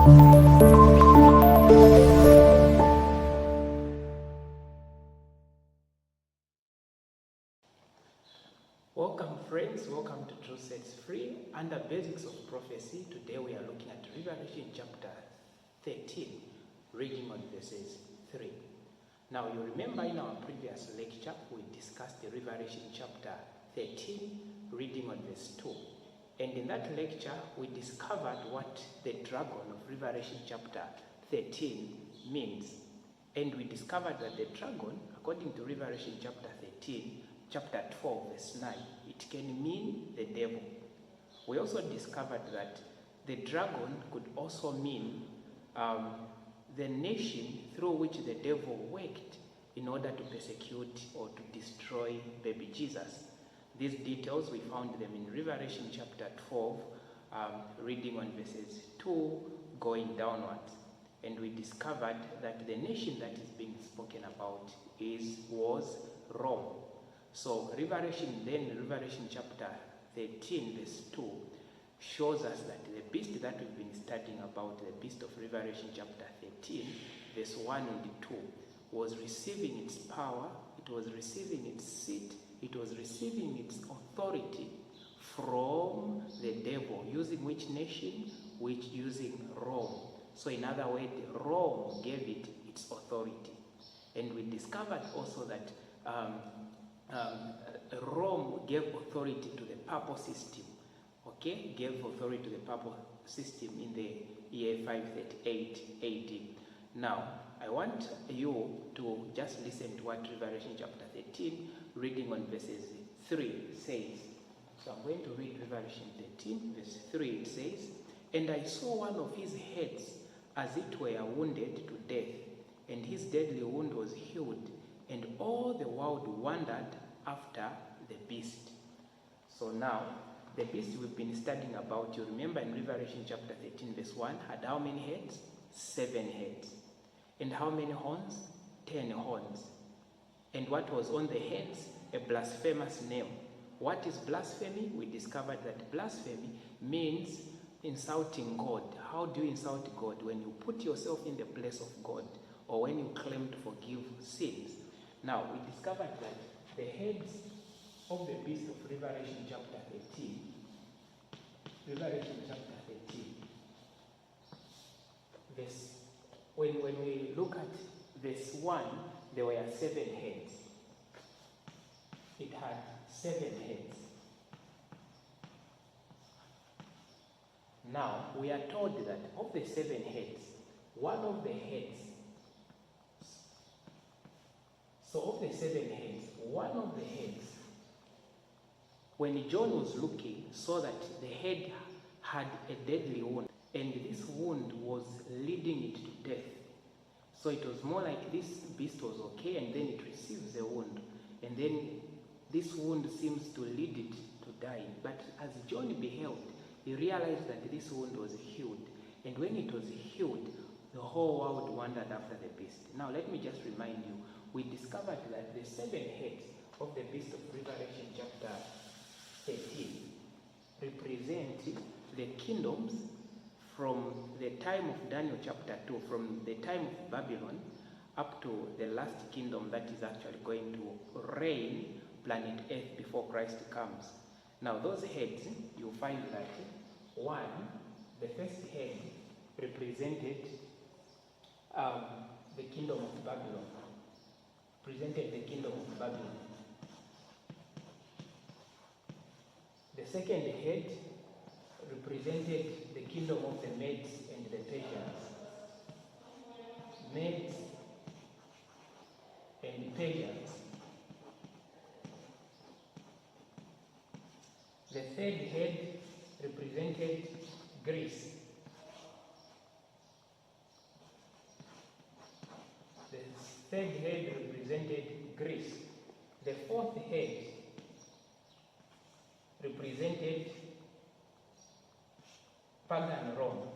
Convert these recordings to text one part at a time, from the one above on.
Welcome friends, welcome to Truth Sets Free. Under Basics of Prophecy, today we are looking at Revelation chapter 13, reading on verses 3. Now you remember in our previous lecture, we discussed the Revelation chapter 13, reading on verse 2. And in that lecture, we discovered what the dragon of Revelation chapter 13 means. And we discovered that the dragon, according to Revelation chapter 13, chapter 12, verse 9, it can mean the devil. We also discovered that the dragon could also mean the nation through which the devil worked in order to persecute or to destroy baby Jesus. These details, we found them in Revelation chapter 12, reading on verses 2 going downwards. And we discovered that the nation that is being spoken about was Rome. So Revelation chapter 13, verse 2, shows us that the beast that we've been studying about, the beast of Revelation chapter 13, verse 1 and 2, was receiving its power, it was receiving its seat, it was receiving its authority from the devil, using which nation? Using Rome. So in other words, Rome gave it its authority. And we discovered also that Rome gave authority to the papal system, gave authority to the papal system in the year 538 AD. Now, I want you to just listen to what Revelation chapter 13, reading on verses 3 says. So I'm going to read Revelation 13, verse 3. It says, "And I saw one of his heads as it were wounded to death, and his deadly wound was healed, and all the world wondered after the beast." So now, the beast we've been studying about, you remember in Revelation chapter 13, verse 1, had how many heads? 7 heads. And how many horns? 10 horns. And what was on the heads? A blasphemous name. What is blasphemy? We discovered that blasphemy means insulting God. How do you insult God? When you put yourself in the place of God, or when you claim to forgive sins. Now, we discovered that the heads of the beast of Revelation chapter 13, when we look at verse 1, there were 7 heads. It had 7 heads. Now, we are told that of the 7 heads, one of the heads, when John was looking, saw that the head had a deadly wound, and this wound was leading it to death. So it was more like this beast was okay, and then it receives the wound, and then this wound seems to lead it to die. But as John beheld, he realized that this wound was healed, and when it was healed, the whole world wondered after the beast. Now let me just remind you, we discovered that the 7 heads of the beast of Revelation chapter 13 represent the kingdoms from the time of Daniel chapter 2, from the time of Babylon up to the last kingdom that is actually going to reign planet Earth before Christ comes. Now those heads, you'll find that the first head represented the kingdom of Babylon. The second head represented the kingdom of the Medes and the Persians. The third head represented Greece. The fourth head represented pagan Rome.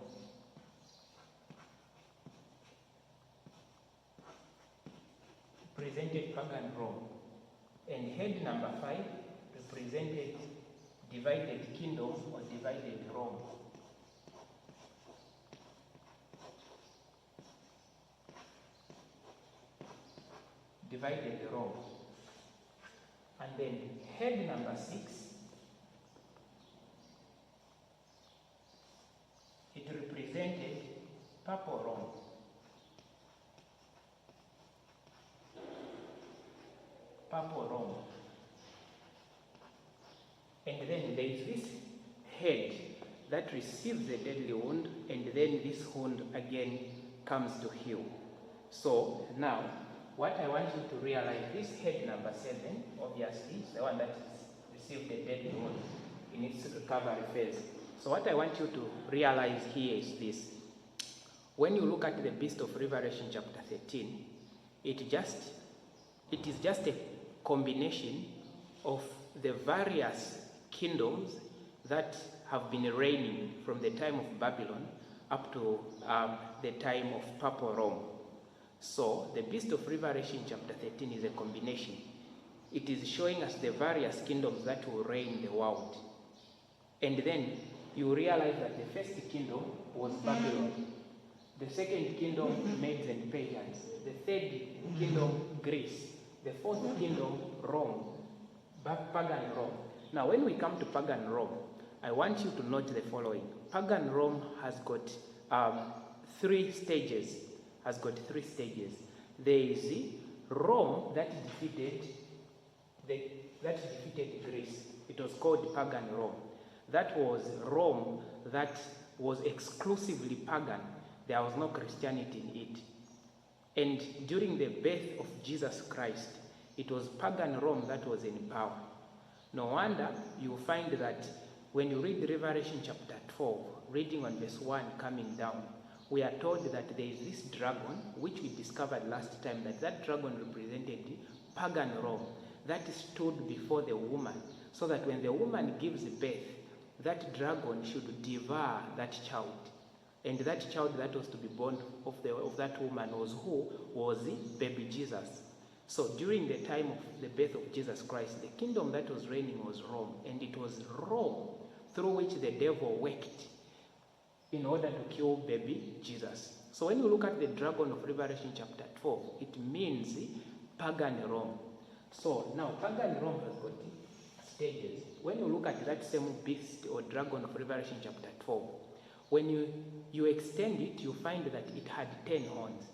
And head number 5 represented divided kingdom or divided Rome. divided Rome. And then head number 6, it represented Papal Rome. Papal Rome. And then there is this head that receives a deadly wound, and then this wound again comes to heal. So now, what I want you to realize, this head number 7, obviously, is the one that received a deadly wound in its recovery phase. So what I want you to realize here is this. When you look at the beast of Revelation chapter 13, it is just a combination of the various kingdoms that have been reigning from the time of Babylon up to the time of Papal Rome. So the beast of Revelation chapter 13 is a combination. It is showing us the various kingdoms that will reign the world. And then you realize that the first kingdom was Babylon. The second kingdom, Medes and Persians. The third kingdom, Greece. The fourth kingdom, Rome, pagan Rome. Now, when we come to pagan Rome, I want you to note the following. Pagan Rome has got 3 stages. There is Rome that defeated Greece. It was called pagan Rome. That was Rome that was exclusively pagan. There was no Christianity in it. And during the birth of Jesus Christ, it was pagan Rome that was in power. No wonder you find that when you read Revelation chapter 12, reading on verse 1 coming down, we are told that there is this dragon, which we discovered last time, that dragon represented pagan Rome, that stood before the woman, so that when the woman gives birth, that dragon should devour that child. And that child that was to be born of that woman was who? Was baby Jesus. So during the time of the birth of Jesus Christ, the kingdom that was reigning was Rome. And it was Rome through which the devil worked in order to kill baby Jesus. So when you look at the dragon of Revelation chapter 12, it means pagan Rome. So now pagan Rome has got stages. When you look at that same beast or dragon of Revelation chapter 12, when you extend it, you find that it had 10 horns.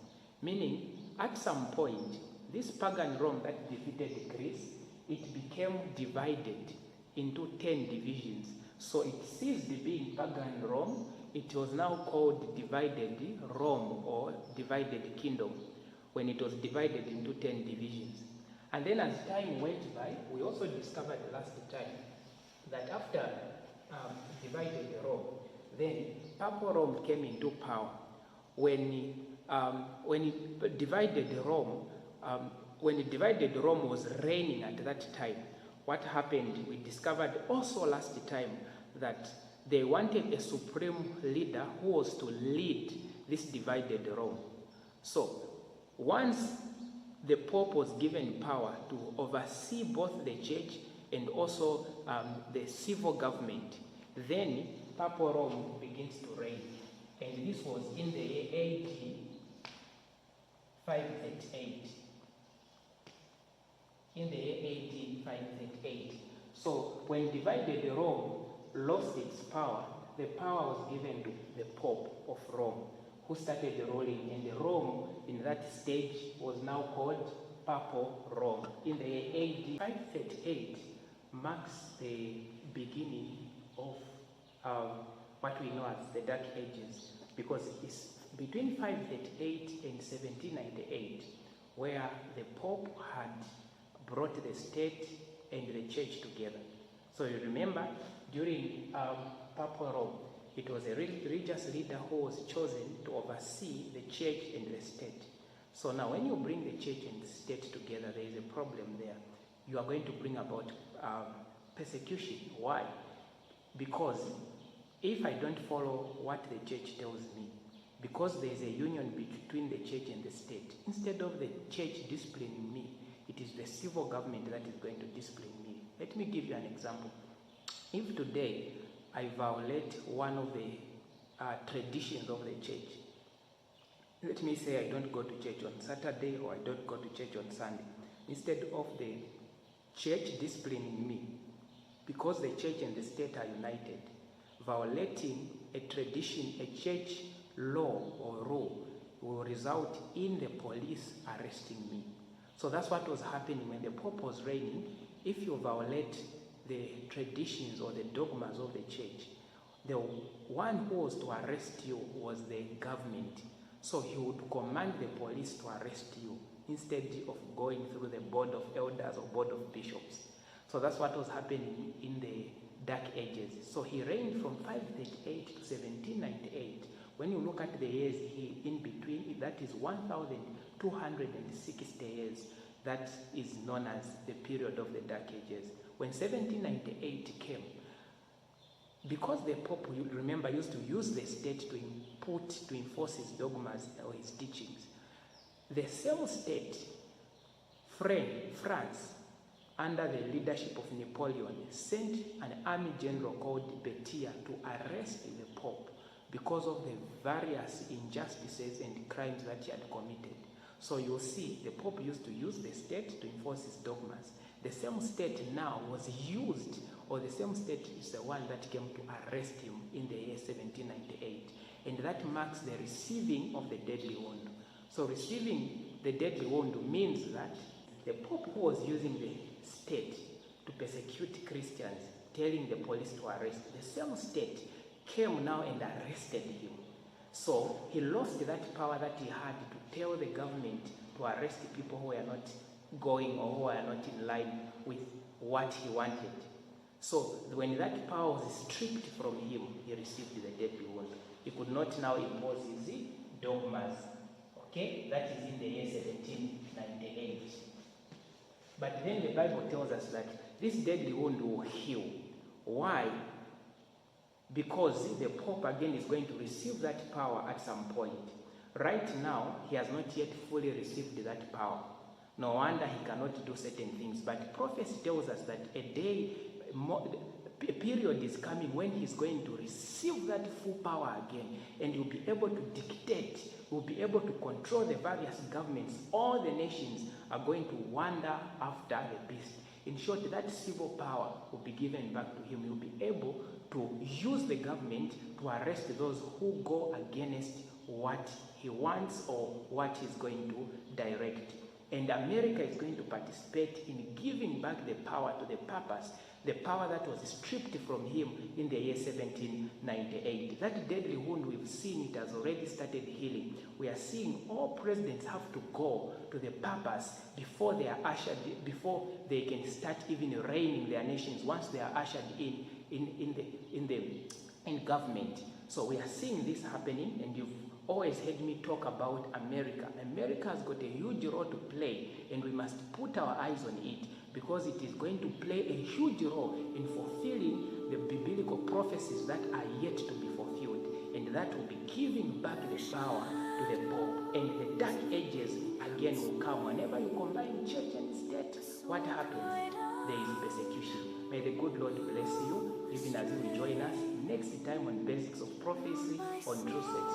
Meaning, at some point, this pagan Rome that defeated Greece, it became divided into 10 divisions. So it ceased being pagan Rome. It was now called divided Rome or divided kingdom, when it was divided into 10 divisions. And then as time went by, we also discovered last time that after divided Rome, then Papal Rome came into power. When it divided Rome, was reigning at that time, what happened? We discovered also last time that they wanted a supreme leader who was to lead this divided Rome. So once the Pope was given power to oversee both the church and also the civil government, then Papal Rome begins to reign. And this was in the year AD 538. In the year AD 538. So when divided Rome lost its power, the power was given to the Pope of Rome, who started ruling, and Rome in that stage was now called Papal Rome. In the year AD 538 marks the beginning of what we know as the Dark Ages, because it's between 538 and 1798 where the Pope had brought the state and the church together. So you remember, during Papal Rome, it was a religious leader who was chosen to oversee the church and the state. So now when you bring the church and the state together, there is a problem there. You are going to bring about persecution. Why? Because if I don't follow what the church tells me, because there is a union between the church and the state, instead of the church disciplining me, it is the civil government that is going to discipline me. Let me give you an example. If today I violate one of the traditions of the church, let me say I don't go to church on Saturday or I don't go to church on Sunday. Instead of the church disciplining me, because the church and the state are united, violating a tradition, a church law or rule will result in the police arresting me. So that's what was happening when the Pope was reigning. If you violate the traditions or the dogmas of the church, the one who was to arrest you was the government. So he would command the police to arrest you instead of going through the board of elders or board of bishops. So that's what was happening in the Dark Ages. So he reigned from 538 to 1798. When you look at the years in between, that is 1,260 years. That is known as the period of the Dark Ages. When 1798 came, because the Pope, you remember, used to use the state to enforce his dogmas or his teachings, the same state, France, under the leadership of Napoleon, sent an army general called Berthier to arrest the Pope because of the various injustices and crimes that he had committed. So you'll see, the Pope used to use the state to enforce his dogmas. The same state now was used, or the same state is the one that came to arrest him in the year 1798. And that marks the receiving of the deadly wound. So receiving the deadly wound means that the Pope, who was using the state to persecute Christians, telling the police to arrest, the same state came now and arrested him. So he lost that power that he had to tell the government to arrest people who were not going or who are not in line with what he wanted. So when that power was stripped from him, he received the deadly wound. He could not now impose his dogmas. Okay, that is in the year 1798. But then the Bible tells us that this deadly wound will heal. Why? Because the Pope again is going to receive that power at some point. Right now, he has not yet fully received that power. No wonder he cannot do certain things. But prophecy tells us that a period is coming when he's going to receive that full power again, and he'll be able to dictate, will be able to control the various governments. All the nations are going to wander after the beast. In short, that civil power will be given back to him. He'll be able to use the government to arrest those who go against what he wants or what he's going to direct. And America is going to participate in giving back the power to the papas, the power that was stripped from him in the year 1798. That deadly wound, we've seen it has already started healing. We are seeing all presidents have to go to the papas before they are ushered, before they can start even reigning their nations, once they are ushered in government. So we are seeing this happening, and you've always heard me talk about America. America has got a huge role to play, and we must put our eyes on it, because it is going to play a huge role in fulfilling the biblical prophecies that are yet to be fulfilled, and that will be giving back the power to the Pope. And the Dark Ages again will come. Whenever you combine church and state, what happens? There is persecution. May the good Lord bless you, even as you join us next time on Basics of Prophecy on True Sets